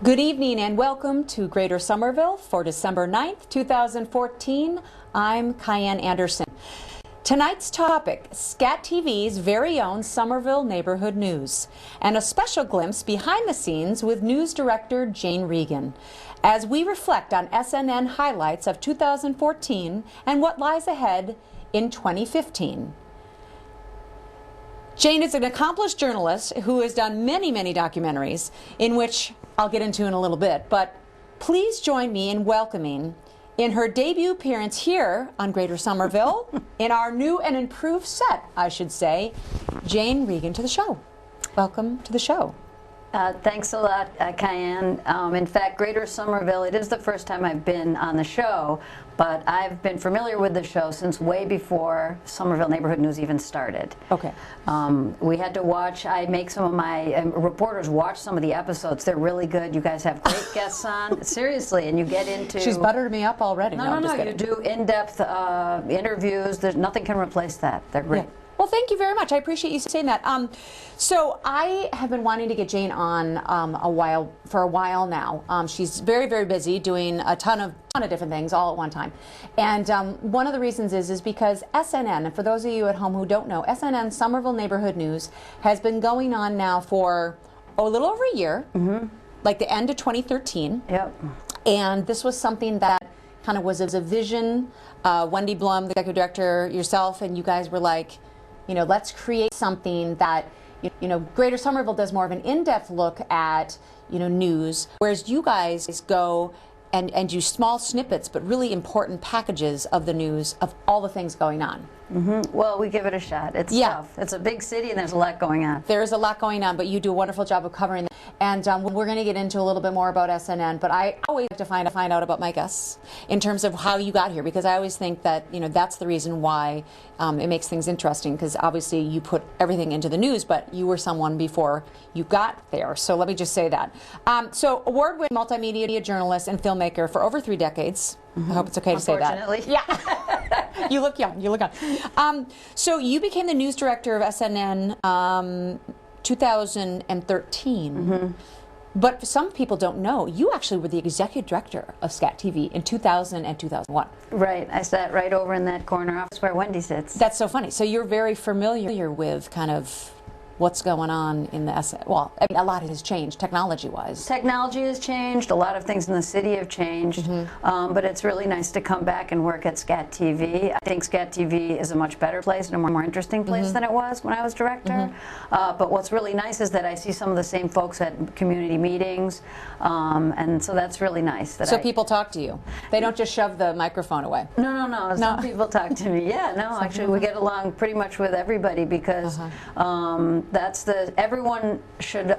Good evening and welcome to Greater Somerville for December 9th, 2014. I'm Cayenne Anderson. Tonight's topic, SCAT TV's very own Somerville Neighborhood News, and a special glimpse behind the scenes with news director Jane Regan, as we reflect on SNN highlights of 2014 and what lies ahead in 2015. Jane is an accomplished journalist who has done many documentaries, in which I'll get into in a little bit, but please join me in welcoming, in her debut appearance here on Greater Somerville, in our new and improved set, I should say, Jane Regan to the show. Welcome to the show. Thanks a lot, Cayenne. In fact, Greater Somerville, it is the first time I've been on the show, but I've been familiar with the show since way before Somerville Neighborhood News even started. Okay. We had to watch, I make some of my reporters watch some of the episodes. They're really good. You guys have great guests on. Seriously, and you get into... She's buttered me up already. No, you do in-depth interviews. There's nothing can replace that. They're great. Yeah. Well, thank you very much. I appreciate you saying that. So I have been wanting to get Jane on for a while now. She's very busy doing a ton of different things all at one time. And one of the reasons is because SNN, and for those of you at home who don't know, SNN, Somerville Neighborhood News, has been going on now for a little over a year, like the end of 2013. Yep. And this was something that kind of was a vision. Wendy Blum, the executive director, yourself, and you guys were like, you know, let's create something that, you know, Greater Somerville does more of an in-depth look at, you know, news, whereas you guys go and do small snippets, but really important packages of the news of all the things going on. Well, we give it a shot. It's tough. It's a big city and there's a lot going on. There is a lot going on, but you do a wonderful job of covering that. And we're going to get into a little bit more about SNN, but I always like to find out about my guests in terms of how you got here, because I always think that, you know, that's the reason why it makes things interesting, because obviously you put everything into the news, but you were someone before you got there. So let me just say that. So award-winning multimedia journalist and filmmaker for over 3 decades. I hope it's okay to say that. Unfortunately. Yeah. You look young. You look young. So you became the news director of SNN 2013. But some people don't know, you actually were the executive director of SCAT TV in 2000 and 2001. Right. I sat right over in that corner office where Wendy sits. That's so funny. So you're very familiar with kind of what's going on in the well, I mean, a lot has changed technology-wise. Technology has changed. A lot of things in the city have changed. But it's really nice to come back and work at SCAT TV. I think SCAT TV is a much better place and a more interesting place than it was when I was director. But what's really nice is that I see some of the same folks at community meetings, and so that's really nice. That people talk to you. They don't just shove the microphone away. No. Some people talk to me. Yeah, no, actually we get along pretty much with everybody, because everyone should,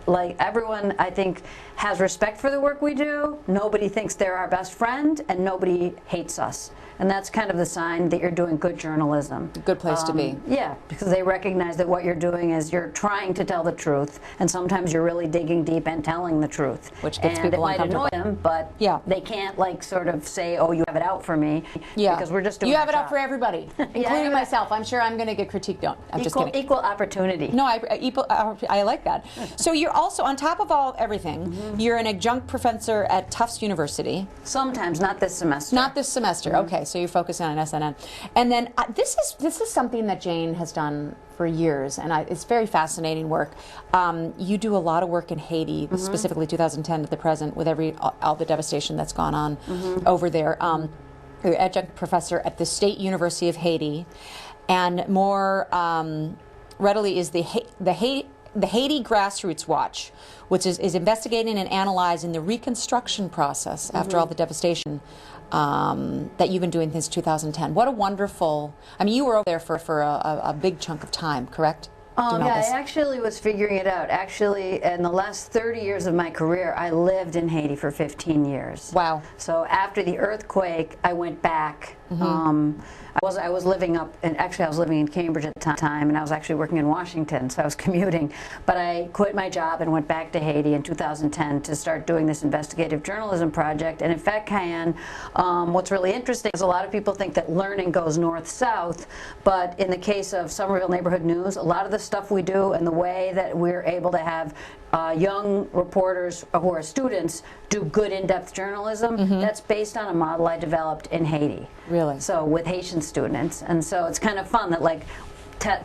everyone, I think, has respect for the work we do. Nobody thinks they're our best friend, and nobody hates us. And that's kind of the sign that you're doing good journalism. A good place to be. Yeah, because they recognize that what you're doing is you're trying to tell the truth, and sometimes you're really digging deep and telling the truth. Which gets people uncomfortable. It might annoy them, but they can't, like, sort of say, oh, you have it out for me, because we're just doing You have it out for everybody, including myself. I'm sure I'm going to get critiqued. Don't. I'm just kidding. Equal opportunity. No, I like that. So you're also, on top of everything, you're an adjunct professor at Tufts University. Sometimes, not this semester. Not this semester. Okay, so you're focusing on SNN. And then this is something that Jane has done for years, and it's very fascinating work. You do a lot of work in Haiti, specifically 2010 to the present, with all the devastation that's gone on over there. You're an adjunct professor at the State University of Haiti, and more readily is the Haiti Grassroots Watch, which is investigating and analyzing the reconstruction process after all the devastation that you've been doing since 2010. What a wonderful, I mean, you were over there for a big chunk of time, correct? I actually was figuring it out. Actually, in the last 30 years of my career, I lived in Haiti for 15 years. Wow. So after the earthquake, I went back I was living up, and actually I was living in Cambridge at the time, and I was actually working in Washington, so I was commuting. But I quit my job and went back to Haiti in 2010 to start doing this investigative journalism project. And in fact, Cayenne, what's really interesting is a lot of people think that learning goes north-south, but in the case of Somerville Neighborhood News, a lot of the stuff we do and the way that we're able to have young reporters who are students do good in-depth journalism, that's based on a model I developed in Haiti. Really? So with Haitian students. And so it's kind of fun that like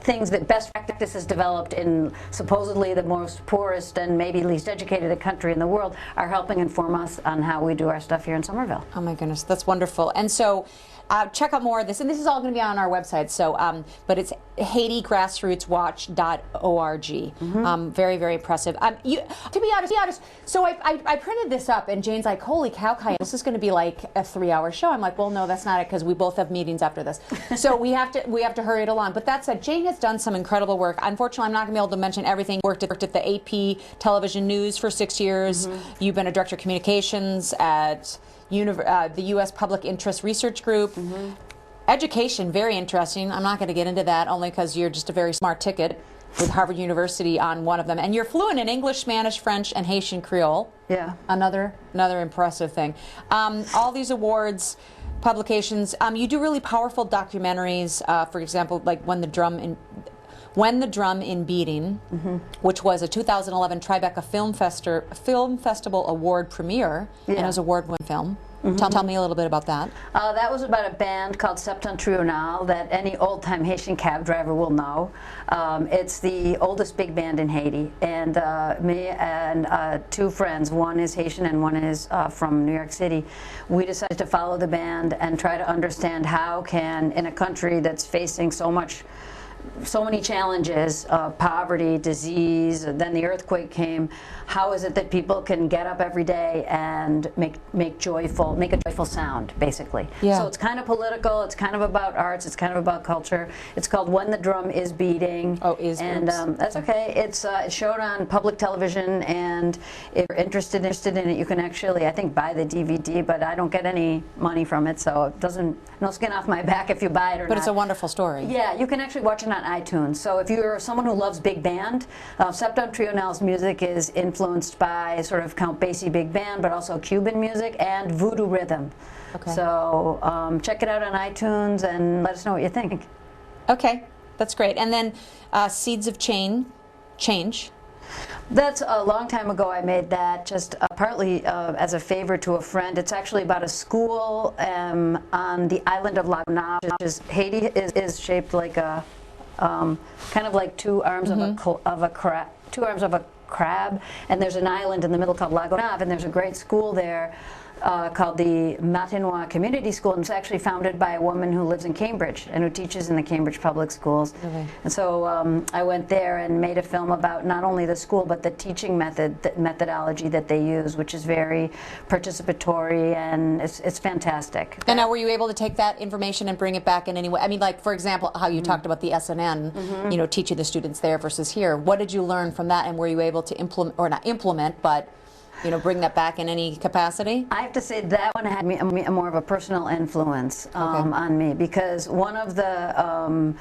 things that best practices developed in supposedly the most poorest and maybe least educated country in the world are helping inform us on how we do our stuff here in Somerville. Oh my goodness, that's wonderful. And so check out more of this, and this is all going to be on our website. So, but it's HaitiGrassrootsWatch.org. Very, very impressive. To be honest, so I printed this up, and Jane's like, "Holy cow, Kaya, this is going to be like a 3-hour show." I'm like, "Well, no, that's not it, because we both have meetings after this, so we have to hurry it along." But that said, Jane has done some incredible work. Unfortunately, I'm not going to be able to mention everything. Worked at the AP Television News for 6 years. You've been a director of communications at the U.S. Public Interest Research Group. Education, very interesting. I'm not going to get into that only because you're just a very smart ticket with Harvard University on one of them. And you're fluent in English, Spanish, French, and Haitian Creole. Yeah. Another impressive thing. All these awards, publications, you do really powerful documentaries, for example, like When the Drum in Beating, which was a 2011 Tribeca Film Festival Award premiere, and it was an award-winning film. Tell me a little bit about that. That was about a band called Septentrional that any old-time Haitian cab driver will know. It's the oldest big band in Haiti, and me and 2 friends, one is Haitian and one is from New York City, we decided to follow the band and try to understand how can, in a country that's facing so many challenges, poverty, disease, then the earthquake came, how is it that people can get up every day and make a joyful sound, basically. Yeah. So it's kind of political, it's kind of about arts, it's kind of about culture. It's called When the Drum is Beating. Oh, and that's okay. It's showed on public television, and if you're interested in it, you can actually, I think, buy the DVD, but I don't get any money from it, so it doesn't, no skin off my back if you buy it or not. But it's a wonderful story. Yeah, you can actually watch it on iTunes. So if you're someone who loves big band, Septentrional's music is influenced by sort of Count Basie big band, but also Cuban music and voodoo rhythm. Okay. So check it out on iTunes and let us know what you think. Okay, that's great. And then Seeds of Change. That's a long time ago. I made that just partly as a favor to a friend. It's actually about a school on the island of La Gonâve, which is Haiti is shaped like a kind of like 2 arms of a crab, and there's an island in the middle called La Gonâve, and there's a great school there called the Matinois Community School, and it's actually founded by a woman who lives in Cambridge and who teaches in the Cambridge public schools. Really? And so I went there and made a film about not only the school but the teaching methodology that they use, which is very participatory, and it's fantastic. And now, were you able to take that information and bring it back in any way? I mean, like, for example, how you talked about the SNN, you know, teaching the students there versus here. What did you learn from that, and were you able to implement, or not implement, but bring that back in any capacity? I have to say that one had more of a personal influence on me, because one of the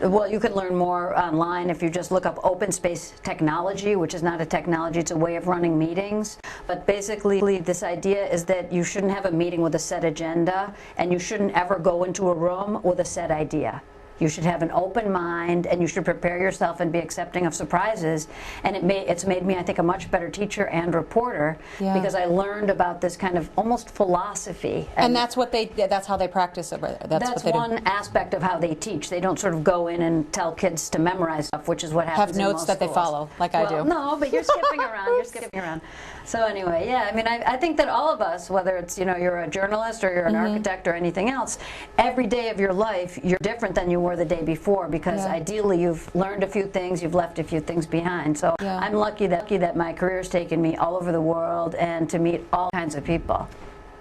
well, you can learn more online if you just look up open space technology, which is not a technology, it's a way of running meetings. But basically, this idea is that you shouldn't have a meeting with a set agenda, and you shouldn't ever go into a room with a set idea. You should have an open mind, and you should prepare yourself and be accepting of surprises. And it's made me, I think, a much better teacher and reporter, because I learned about this kind of almost philosophy. And that's how they practice it. That's one aspect of how they teach. They don't sort of go in and tell kids to memorize stuff, which is what happens in most schools. Have notes that they follow, like I do. No, but you're skipping around. You're skipping around. So anyway, yeah, I mean, I think that all of us, whether it's, you're a journalist or you're an architect or anything else, every day of your life, you're different than you were the day before, because ideally you've learned a few things, you've left a few things behind. So I'm lucky that my career's taken me all over the world and to meet all kinds of people.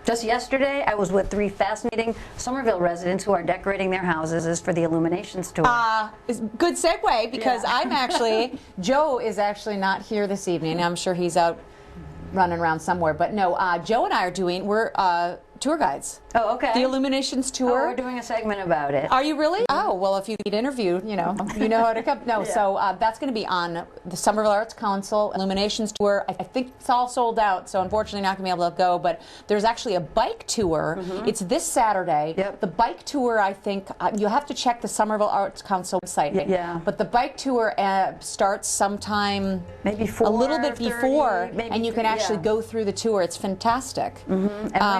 Just yesterday, I was with 3 fascinating Somerville residents who are decorating their houses for the Illuminations tour. Good segue, because I'm actually, Joe is actually not here this evening. I'm sure he's out running around somewhere. But no, Joe and I are we're tour guides. Oh, okay. The Illuminations Oh, tour. we're doing a segment about it. Are you really? Oh, well, if you get interviewed, you know how to come. No, Yeah. so that's going to be on the Somerville Arts Council Illuminations tour. I think it's all sold out, so unfortunately not going to be able to go, but there's actually a bike tour. It's this Saturday. Yep. The bike tour, I think, you'll have to check the Somerville Arts Council website. Yeah. But the bike tour starts sometime Maybe a little bit 4:30, before, maybe and you can actually yeah. go through the tour. It's fantastic. And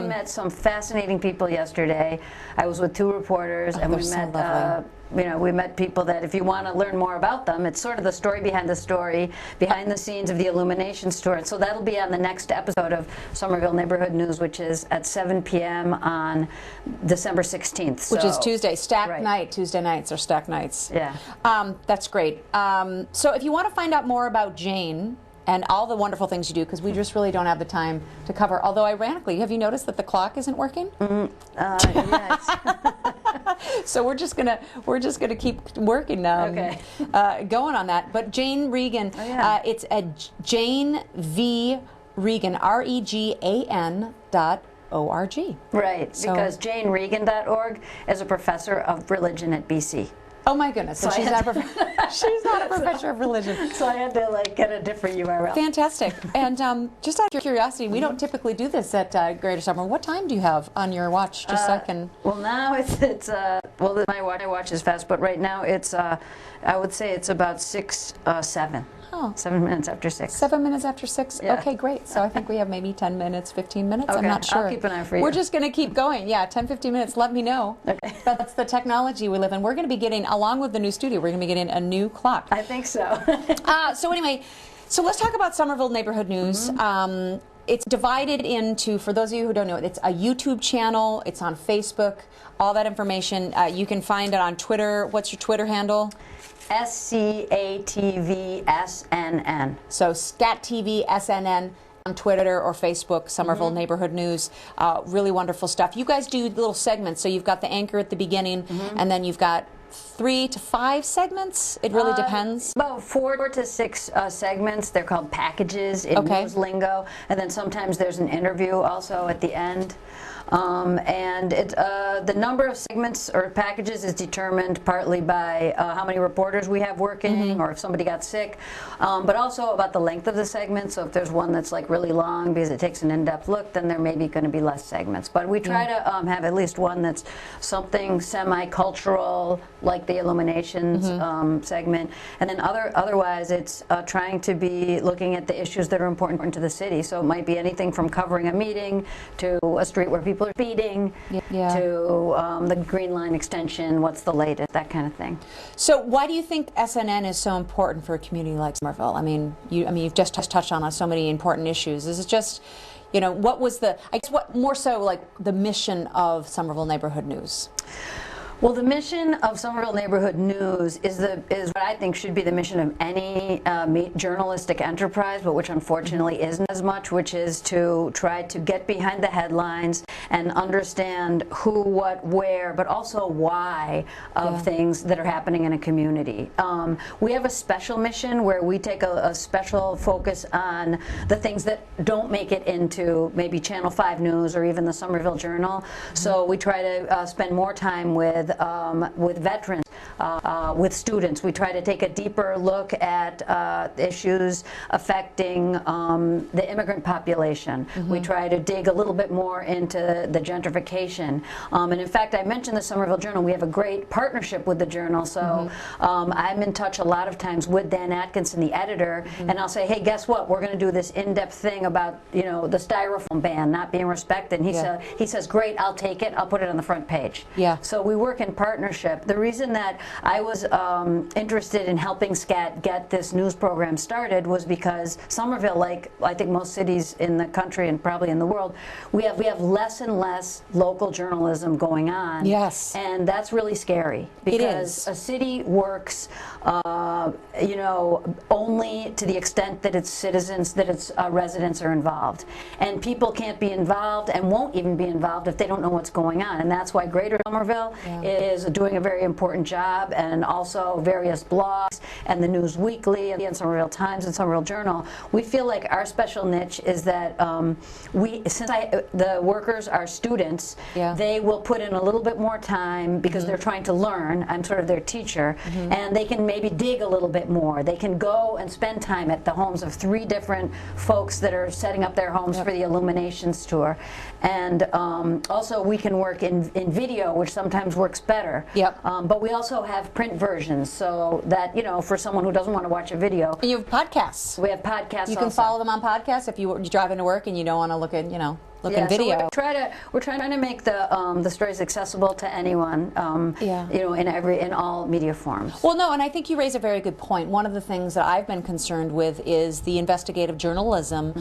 we met some fascinating people yesterday. I was with 2 reporters, and they're we so met, lovely. we met people that if you want to learn more about them, it's sort of the story, behind the scenes of the Illumination store. And so that'll be on the next episode of Somerville Neighborhood News, which is at 7 p.m. on December 16th. Which is Tuesday, stacked Right. night. Tuesday nights are stacked nights. Yeah. That's great. So if you want to find out more about Jane and all the wonderful things you do, because we just really don't have the time to cover. Although ironically, have you noticed that the clock isn't working? Yes. So we're just gonna keep working. Okay. Going on that. But Jane Regan, yeah. it's at Jane V Regan REGAN.org. Right, So- because JaneRegan.org is a professor of religion at BC. Oh my goodness! So she's not she's not a professor of religion. So I had to get a different URL. Fantastic. And just out of curiosity, we don't typically do this at Greater Summer. What time do you have on your watch? Just so I can. Well, now my watch is fast, but right now it's I would say it's about 7 minutes after 6. 7 minutes after 6? Yeah. Okay, great. So I think we have maybe 10 minutes, 15 minutes. I'm Okay, not sure. I'll keep an eye for you. We're just going to keep going. Yeah, 10, 15 minutes. Let me know. Okay. But that's the technology we live in. We're going to be getting, along with the new studio, we're going to be getting a new clock. I think so. So anyway, so let's talk about Somerville Neighborhood News. It's divided into, for those of you who don't know it, it's a YouTube channel. It's on Facebook. All that information, you can find it on Twitter. What's your Twitter handle? SCATVSNN. So Scat TV SNN on Twitter or Facebook, Somerville Neighborhood News. Really wonderful stuff. You guys do little segments. So you've got the anchor at the beginning, and then you've got 3 to 5 segments. It really depends. About 4 to 6 segments. They're called packages in news lingo, and then sometimes there's an interview also at the end. And the number of segments or packages is determined partly by how many reporters we have working, or if somebody got sick, but also about the length of the segment. So if there's one that's like really long because it takes an in-depth look, then there may be going to be less segments. But we try to have at least one that's something semi-cultural, like the Illuminations segment, and then otherwise it's trying to be looking at the issues that are important to the city. So it might be anything from covering a meeting to a street where people are speeding to the Green Line extension, what's the latest, that kind of thing. So why do you think SNN is so important for a community like Somerville? I mean, you've just touched on so many important issues. Is it just, what was what more so like the mission of Somerville Neighborhood News? Well, the mission of Somerville Neighborhood News is what I think should be the mission of any journalistic enterprise, but which unfortunately isn't as much, which is to try to get behind the headlines and understand who, what, where, but also why of things that are happening in a community. We have a special mission where we take a special focus on the things that don't make it into maybe Channel 5 News or even the Somerville Journal. So we try to spend more time with veterans, with students. We try to take a deeper look at issues affecting the immigrant population. We try to dig a little bit more into the gentrification. And in fact, I mentioned the Somerville Journal. We have a great partnership with the Journal. So I'm in touch a lot of times with Dan Atkinson, the editor, and I'll say, hey, guess what? We're going to do this in-depth thing about the styrofoam ban not being respected. And he says, great, I'll take it. I'll put it on the front page. So we work in partnership. The reason that I was interested in helping SCAT get this news program started was because Somerville, like I think most cities in the country and probably in the world, we have less and less local journalism going on. Yes. And that's really scary because a city works only to the extent that its citizens, that its residents are involved. And people can't be involved and won't even be involved if they don't know what's going on. And that's why Greater Somerville is doing a very important job, and also various blogs and the News Weekly and Somerville Times and Somerville Journal, we feel like our special niche is that the workers are students, they will put in a little bit more time because they're trying to learn. I'm sort of their teacher, and they can maybe dig a little bit more. They can go and spend time at the homes of 3 different folks that are setting up their homes for the Illuminations tour. And also we can work in video, which sometimes works better. But we also have print versions, so that, you know, for someone who doesn't want to watch a video. And you have podcasts. We have podcasts. You can follow them on podcasts if you're driving to work and you don't want to look at, you know, in video. So we're trying to make the stories accessible to anyone. You know, in all media forms. Well, no, and I think you raise a very good point. One of the things that I've been concerned with is the investigative journalism,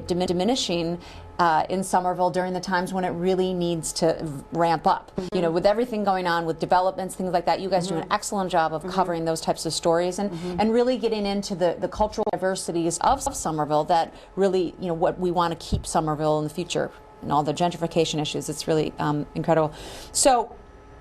diminishing in Somerville during the times when it really needs to ramp up. You know, with everything going on with developments, things like that, you guys do an excellent job of covering those types of stories and really getting into the cultural diversities of Somerville that really, you know, what we want to keep Somerville in the future and all the gentrification issues. It's really incredible. So,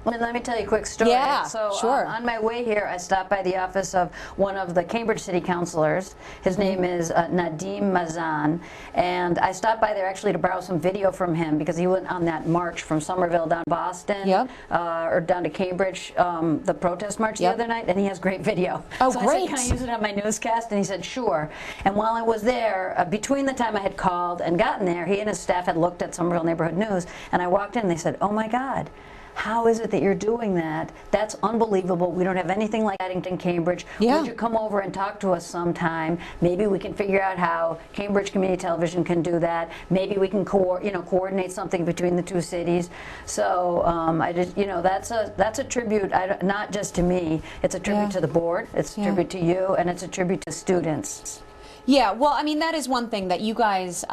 let me tell you a quick story. Yeah, so, sure. On my way here, I stopped by the office of one of the Cambridge City Councilors. His name is Nadim Mazan, and I stopped by there actually to borrow some video from him because he went on that march from Somerville down to Boston, or down to Cambridge, the protest march the other night, and he has great video. Oh, so great. I said, can I use it on my newscast? And he said, sure. And while I was there, between the time I had called and gotten there, he and his staff had looked at Somerville Neighborhood News, and I walked in and they said, oh my God, how is it that you're doing that? That's unbelievable. We don't have anything like that in Cambridge. Would you come over and talk to us sometime? Maybe we can figure out how Cambridge Community Television can do that. Maybe we can coordinate something between the 2 cities. So I just, you know, that's a tribute, not just to me. It's a tribute to the board. It's a tribute to you, and it's a tribute to students. Yeah, well, I mean, that is one thing that you guys,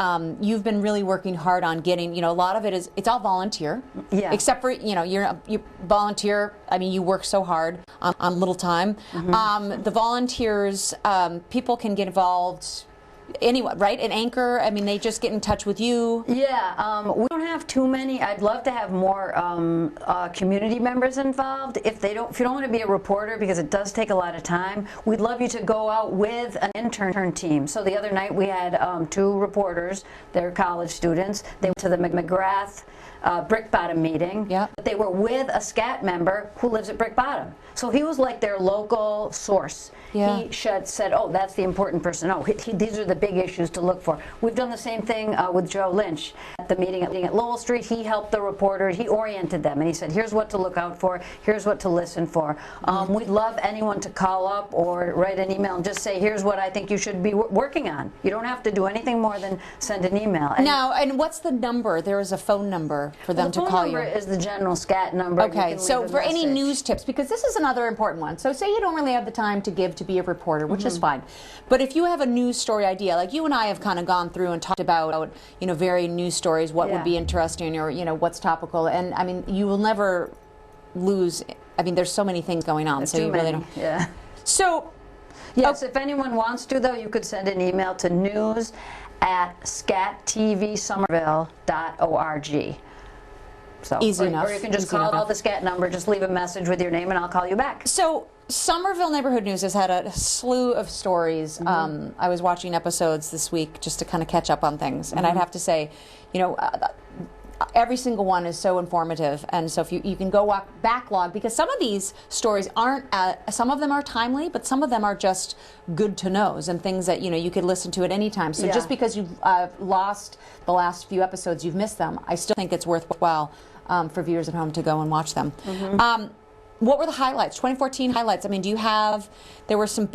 you've been really working hard on getting, you know, a lot of it is, it's all volunteer. Except for, you know, you volunteer, I mean, you work so hard on little time. The volunteers, people can get involved anyone, right? An anchor, I mean, they just get in touch with you. Yeah, we don't have too many. I'd love to have more community members involved. If you don't want to be a reporter, because it does take a lot of time, we'd love you to go out with an intern team. So the other night we had 2 reporters. They're college students. They went to the McGrath Brick Bottom meeting. But they were with a SCAT member who lives at Brick Bottom. So he was like their local source. He said, oh, that's the important person. Oh, these are the big issues to look for. We've done the same thing with Joe Lynch at the meeting at Lowell Street. He helped the reporters. He oriented them, and he said, here's what to look out for. Here's what to listen for. We'd love anyone to call up or write an email and just say, here's what I think you should be working on. You don't have to do anything more than send an email. Now, and what's the number? There is a phone number for them to call you. The phone number is the general SCAT number. Okay, so for any news tips, because this is another important one. So say you don't really have the time to give to be a reporter, which is fine. But if you have a news story idea, like you and I have kind of gone through and talked about, you know, varied news stories, what would be interesting, or, you know, what's topical. And I mean, you will never lose, I mean, there's so many things going on. So you really don't. So, yes, if anyone wants to, though, you could send an email to news@scatvsomerville.org. So, easy enough. Or you can just call the SCAT number, just leave a message with your name, and I'll call you back. So Somerville Neighborhood News has had a slew of stories. I was watching episodes this week just to kind of catch up on things, and I'd have to say, you know, every single one is so informative. And so if you can go backlog, because some of these stories aren't, some of them are timely, but some of them are just good to knows and things that, you know, you could listen to at any time. So just because you've lost the last few episodes, you've missed them, I still think it's worthwhile for viewers at home to go and watch them. What were the highlights, 2014 highlights? I mean, do you have, there were some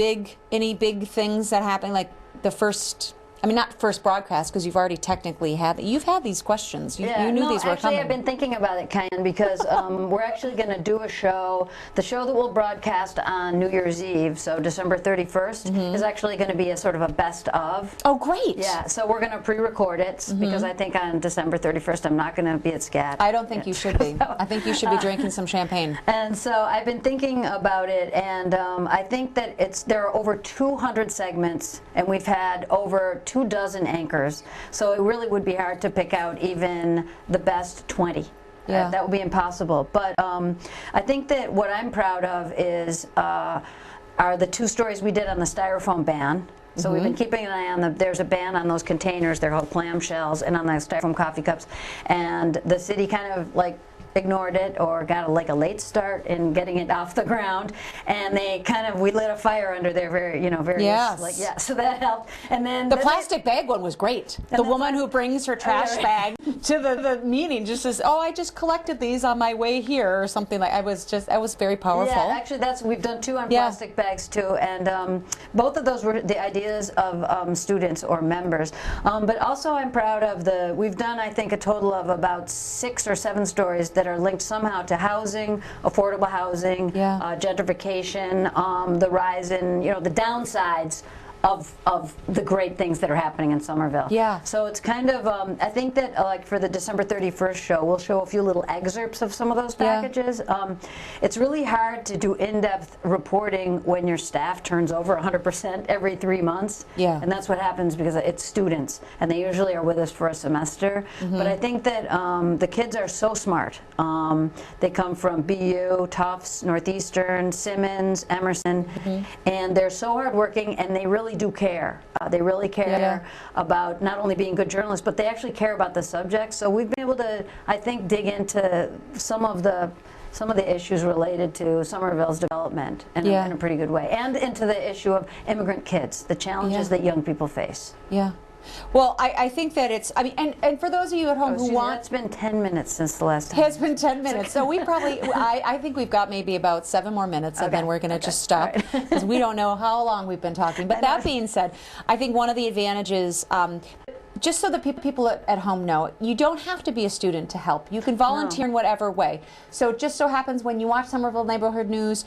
any big things that happened, like the first, I mean, not first broadcast, because you've already technically had, you've had these questions. You knew these were coming. Actually, I've been thinking about it, Ken, because we're actually going to do a show. The show that we'll broadcast on New Year's Eve, so December 31st, is actually going to be a sort of a best of. Oh, great. Yeah, so we're going to pre-record it, because I think on December 31st, I'm not going to be at SCAT. I don't think you should be. I think you should be drinking some champagne. And so I've been thinking about it, and I think that there are over 200 segments, and we've had over 24 anchors, so it really would be hard to pick out even the best 20. That would be impossible. But I think that what I'm proud of is are the 2 stories we did on the styrofoam ban. So we've been keeping an eye on there's a ban on those containers, they're called clamshells, and on the styrofoam coffee cups. And the city kind of like ignored it or got like a late start in getting it off the ground, and we lit a fire under their various so that helped. And then the plastic bag one was great. The woman who brings her trash bag to the meeting just says, "Oh, I just collected these on my way here," or something like. That was very powerful. Yeah, actually, we've done 2 on plastic bags too, and both of those were the ideas of students or members. But also, I'm proud of we've done, I think, a total of about 6 or 7 stories that are linked somehow to housing, affordable housing, gentrification, the rise in, the downsides of the great things that are happening in Somerville. Yeah. So it's kind of, I think that like for the December 31st show, we'll show a few little excerpts of some of those packages. It's really hard to do in-depth reporting when your staff turns over 100% every 3 months. Yeah. And that's what happens because it's students, and they usually are with us for a semester. But I think that the kids are so smart. They come from BU, Tufts, Northeastern, Simmons, Emerson, and they're so hardworking, and they really do care. They really care about not only being good journalists, but they actually care about the subject. So we've been able to, I think, dig into some of the issues related to Somerville's development in a pretty good way, and into the issue of immigrant kids, the challenges that young people face. Yeah. Well, I think that it's, I mean, and for those of you at home who want... It's been 10 minutes since the last time. It's been 10 minutes. So we probably, I think we've got maybe about 7 more minutes, and then we're going to just stop, because we don't know how long we've been talking. But that being said, I think one of the advantages, just so that people at home know, you don't have to be a student to help. You can volunteer in whatever way. So it just so happens when you watch Somerville Neighborhood News,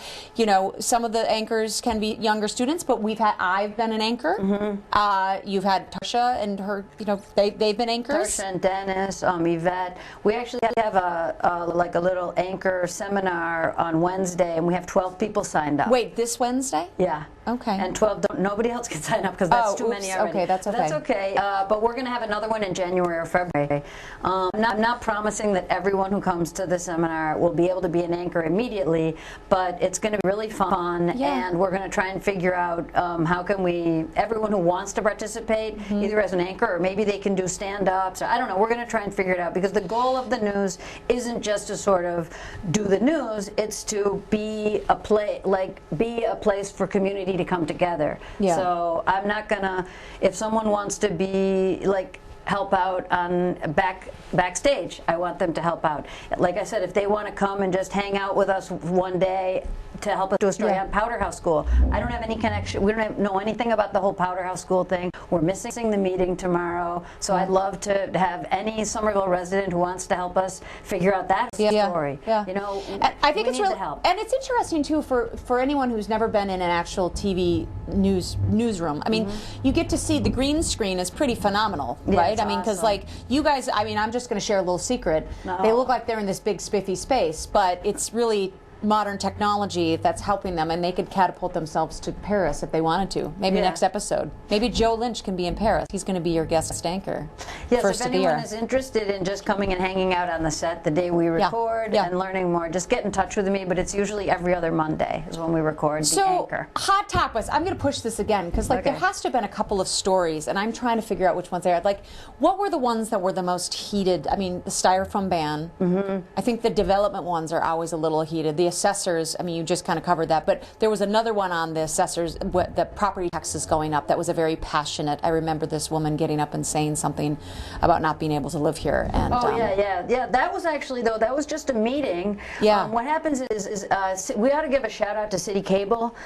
some of the anchors can be younger students, but I've been an anchor. You've had Tarsha and her, they've been anchors. Tarsha and Dennis, Yvette. We actually have like a little anchor seminar on Wednesday, and we have 12 people signed up. Wait, this Wednesday? Yeah. Okay. And 12, nobody else can sign up because that's too many already. Okay, that's okay. That's okay. But we're going to have another one in January or February. I'm not promising that everyone who comes to the seminar will be able to be an anchor immediately, but it's going to be really fun, and we're going to try and figure out how can everyone who wants to participate, either as an anchor or maybe they can do stand-ups. I don't know. We're going to try and figure it out, because the goal of the news isn't just to sort of do the news. It's to be a place for community to come together. Yeah. So I'm not gonna, if someone wants to be help out on backstage, I want them to help out. Like I said, if they want to come and just hang out with us one day to help us do a story on Powder House School, I don't have any connection. We don't know anything about the whole Powder House School thing. We're missing the meeting tomorrow, so I'd love to have any Somerville resident who wants to help us figure out that story. Yeah. I think it's really help. And it's interesting too for anyone who's never been in an actual TV newsroom. I mean, you get to see the green screen is pretty phenomenal, right? I mean, because you guys, I mean, I'm just going to share a little secret. They look like they're in this big spiffy space, but it's really modern technology that's helping them, and they could catapult themselves to Paris if they wanted to. Maybe next episode. Maybe Joe Lynch can be in Paris. He's going to be your guest anchor. Yes, if anyone is interested in just coming and hanging out on the set the day we record and learning more, just get in touch with me, but it's usually every other Monday is when we record the anchor. Hot topics. I'm going to push this again, because there has to have been a couple of stories, and I'm trying to figure out which ones they are. What were the ones that were the most heated? I mean, the styrofoam ban. I think the development ones are always a little heated. The assessors, I mean, you just kind of covered that, but there was another one on the assessors, the property taxes going up, that was a very passionate. I remember this woman getting up and saying something about not being able to live here. And yeah, that was actually, though, that was just a meeting. What happens is we ought to give a shout out to City Cable.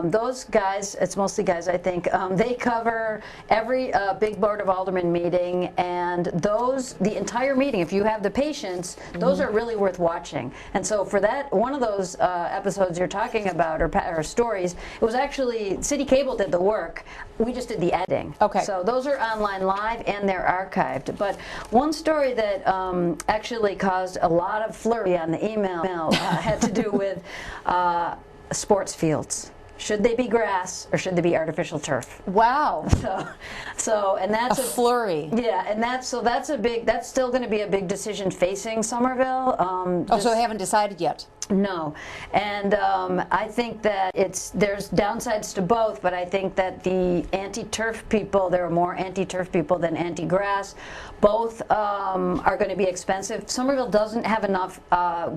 Those guys, it's mostly guys, I think, they cover every big Board of Aldermen meeting, and the entire meeting, if you have the patience, those are really worth watching. And so for that, one of those episodes you're talking about, or stories, it was actually City Cable did the work. We just did the editing. Okay. So those are online live and they're archived. But one story that actually caused a lot of flurry on the email had to do with sports fields. Should they be grass or should they be artificial turf? Wow. And that's a flurry. Yeah, and that's still going to be a big decision facing Somerville. So they haven't decided yet? No, and I think that there's downsides to both, but I think that the anti-turf people, there are more anti-turf people than anti-grass. Both are going to be expensive. Somerville doesn't have enough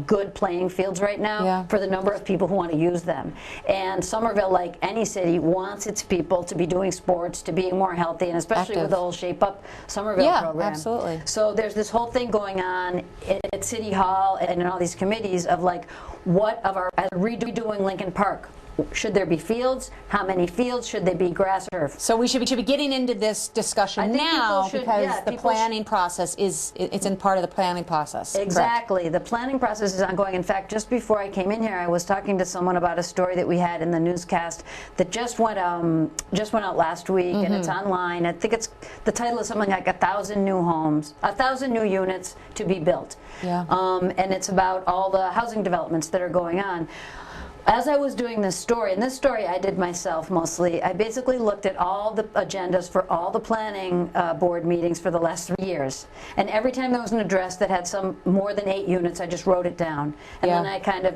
good playing fields right now for the number of people who want to use them. And Somerville, like any city, wants its people to be doing sports, to being more healthy, and especially with the whole Shape Up Somerville program. Absolutely. So there's this whole thing going on at City Hall and in all these committees of like, what of our redoing Lincoln Park? Should there be fields? How many fields? Should they be grass or turf? So we should be getting into this discussion now because the planning process it's in part of the planning process. Exactly. Correct. The planning process is ongoing. In fact, just before I came in here, I was talking to someone about a story that we had in the newscast that just went out last week, and it's online. I think the title is something like 1,000 new homes, 1,000 new units to be built. Yeah. And it's about all the housing developments that are going on. As I was doing this story, and this story I did myself mostly, I basically looked at all the agendas for all the planning board meetings for the last 3 years. And every time there was an address that had some more than 8 units, I just wrote it down. And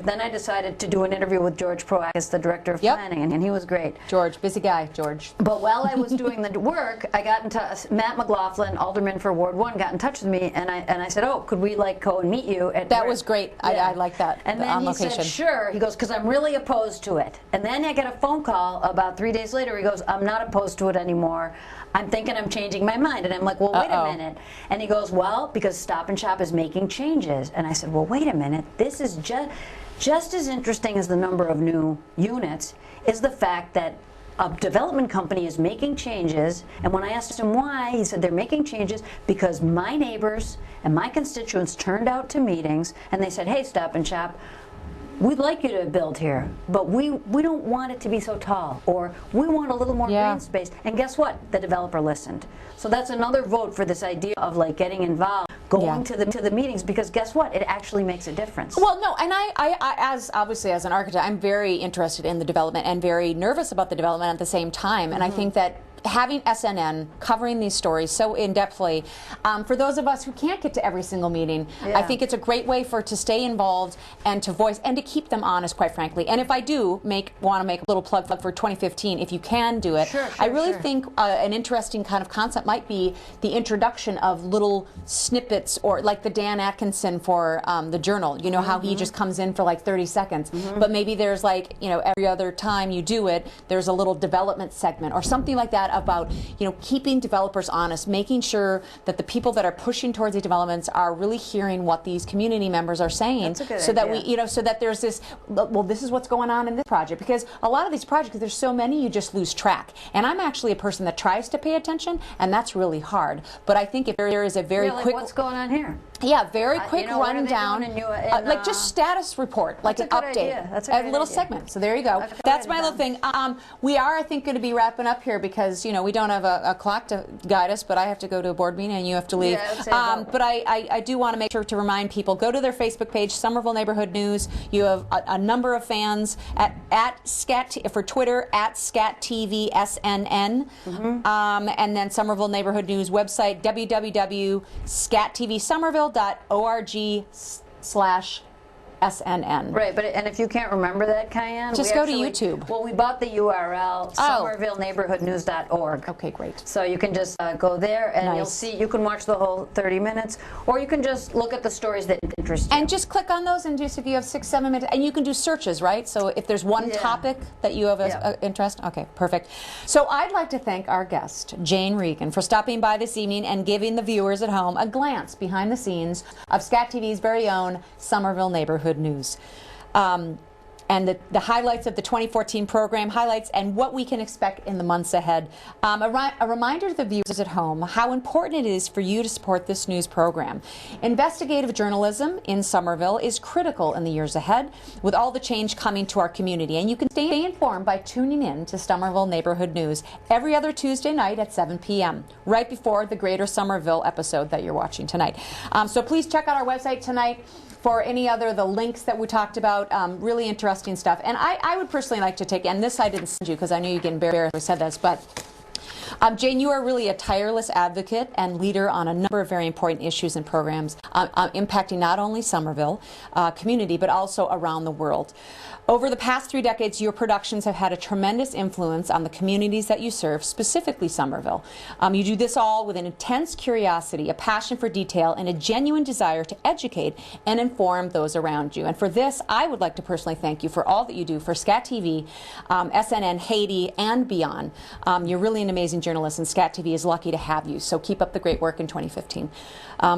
then I decided to do an interview with George Proakis, the director of planning, and he was great. George, busy guy, George. But while I was doing the work, I got into Matt McLaughlin, alderman for Ward 1, got in touch with me, and I said, oh, could we like go and meet you at That was great. I like that. And then he said, sure. He goes, because I'm really opposed to it. And then I get a phone call about 3 days later. He goes, I'm not opposed to it anymore. I'm thinking I'm changing my mind. And I'm like, well, wait a minute. And he goes, well, because Stop and Shop is making changes. And I said, well, wait a minute. This is just as interesting as the number of new units is the fact that a development company is making changes, and when I asked him why, he said they're making changes because my neighbors and my constituents turned out to meetings and they said, hey, Stop and Shop, we'd like you to build here, but we don't want it to be so tall, or we want a little more green space. And guess what? The developer listened. So that's another vote for this idea of like getting involved, going to the meetings, because guess what? It actually makes a difference. Well, no, and I as obviously as an architect, I'm very interested in the development and very nervous about the development at the same time. And I think that having SNN covering these stories so in-depthly, for those of us who can't get to every single meeting, I think it's a great way to stay involved and to voice and to keep them honest, quite frankly. And if I do want to make a little plug for 2015, if you can do it, I really think an interesting kind of concept might be the introduction of little snippets, or like the Dan Atkinson for the Journal. You know how he just comes in for like 30 seconds, but maybe there's like, you know, every other time you do it, there's a little development segment or something like that about, you know, keeping developers honest, making sure that the people that are pushing towards these developments are really hearing what these community members are saying, so that we, you know, so that there's this, well, this is what's going on in this project, because a lot of these projects, there's so many, you just lose track. And I'm actually a person that tries to pay attention, and that's really hard. But I think if there is a very quick, what's going on here? Yeah, very quick rundown, like just status report, like an update, a little segment. So there you go. That's my little thing. We are, I think, going to be wrapping up here because, you know, we don't have a clock to guide us, but I have to go to a board meeting and you have to leave. But I do want to make sure to remind people, go to their Facebook page, Somerville Neighborhood News. You have a number of fans at Scat for Twitter, at Scat TV SNN, and then Somerville Neighborhood News website, www.scattvsomerville.org/SNN. Right, and if you can't remember that, Cayenne, just go to YouTube. Well, we bought the URL, somervilleneighborhoodnews.org. Okay, great. So you can just go there and you'll see, you can watch the whole 30 minutes, or you can just look at the stories that interest you. And just click on those, and just if you have 6-7 minutes, and you can do searches, right? So if there's one topic that you have an interest, okay, perfect. So I'd like to thank our guest, Jane Regan, for stopping by this evening and giving the viewers at home a glance behind the scenes of Scat TV's very own Somerville Neighborhood News. And the highlights of the 2014 program, highlights and what we can expect in the months ahead. A reminder to the viewers at home how important it is for you to support this news program. Investigative journalism in Somerville is critical in the years ahead, with all the change coming to our community. And you can stay informed by tuning in to Somerville Neighborhood News every other Tuesday night at 7 p.m., right before the Greater Somerville episode that you're watching tonight. So please check out our website tonight for any other, the links that we talked about, really interesting stuff. And I would personally like to take, and this I didn't send you because I knew you'd get embarrassed if I said this, but Jane, you are really a tireless advocate and leader on a number of very important issues and programs impacting not only Somerville community, but also around the world. Over the past 3 decades, your productions have had a tremendous influence on the communities that you serve, specifically Somerville. You do this all with an intense curiosity, a passion for detail, and a genuine desire to educate and inform those around you. And for this, I would like to personally thank you for all that you do for SCAT TV, SNN, Haiti, and beyond. You're really an amazing journalist, and SCAT TV is lucky to have you. So keep up the great work in 2015.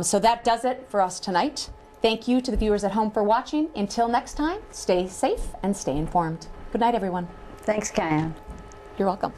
So that does it for us tonight. Thank you to the viewers at home for watching. Until next time, stay safe and stay informed. Good night, everyone. Thanks, Kyan. You're welcome.